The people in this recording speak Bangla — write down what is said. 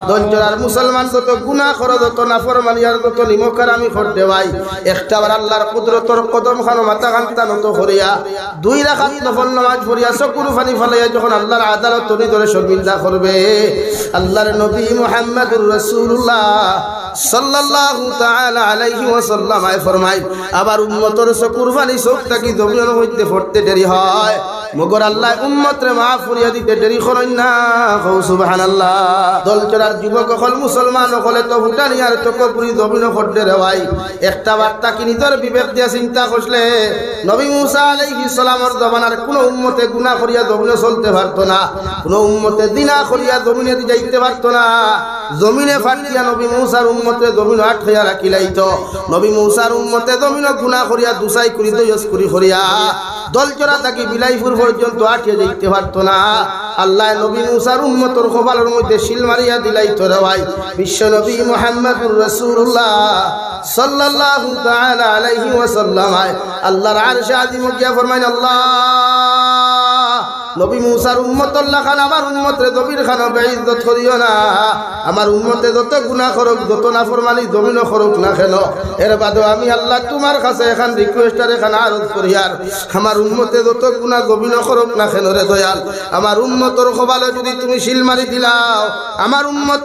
দলচরার মুসলমান যত গুনাহ করে যত নাফরমানি আর যত নিমকার আমি করতে ভাই একটাবার আল্লাহর কুদরতর কদম খানো মাথা কান্তা নত করিয়া 2 রাকাত নফল নামাজ পড়িয়া চকুর পানি ফলাইয়া যখন আল্লাহর আদালত তরি ধরে শর্মিন্দা করবে আল্লাহর নবী মুহাম্মদুর রাসূলুল্লাহ সাল্লাল্লাহু তাআলা আলাইহি ওয়াসাল্লাম ফরমায় আবার উম্মতের চকুর পানি চোখ থাকি জমিনের মধ্যে পড়তে দেরি হয় মগর আল্লাহ উম্মতরে মাফ করিয়া দিতে দেরি করেন না সুবহানাল্লাহ দলচরার যুবক হল মুসলমান হলে তো ভুটানি আর তো কপুরি জমিন পড়তে রে ভাই একটা বার্তা কি নিজের বিবেক দিয়ে চিন্তা করলে নবী মুসা আলাইহিস সালামের জমানার কোন উম্মতে গুনাহ করিয়া জমিনে চলতে পারতো না কোন উম্মতে দিনা করিয়া জমিনে যাইতে পারতো না জমিনে ফাটিয়া নবী মুসার উম্মতে জমিন আটকাইয়া রাখিলাইতো নবী মুসার উম্মতে জমিন গুনাহ করিয়া দুসাই করি দয়স করি করিয়া দলচরা তাকে বিলাইপুর পর্যন্ত আটিয়ে যাইতে পারতো না আল্লাহ নবী মুসার উম্মতর কপালের মধ্যে শিল মারিয়া দিলাইতো রে ভাই বিশ্ব নবী মুহাম্মদুর রাসূলুল্লাহ সাল্লাল্লাহু তাআলা আলাইহি ওয়াসাল্লাম আল্লাহর আরশে আজিম গিয়া ফরমায় আল্লাহ নবী মুসার উম্মতুল খান আমার উম্মতে জমির খান বেইজ্জত করিও না আমার উম্মতে যত গুনাহ করুক যত নাফরমানি জমিন করুক না কেন এর বাদে আমি আল্লাহ তোমার কাছে এখন রিকোয়েস্ট আর এখন আরজ করি আর আমার উম্মতে যত গুনাহ জমিন করুক না কেন রে দয়াল আমার উম্মতর কপালে যদি তুমি শিল মারি দিলাও আমার উম্মত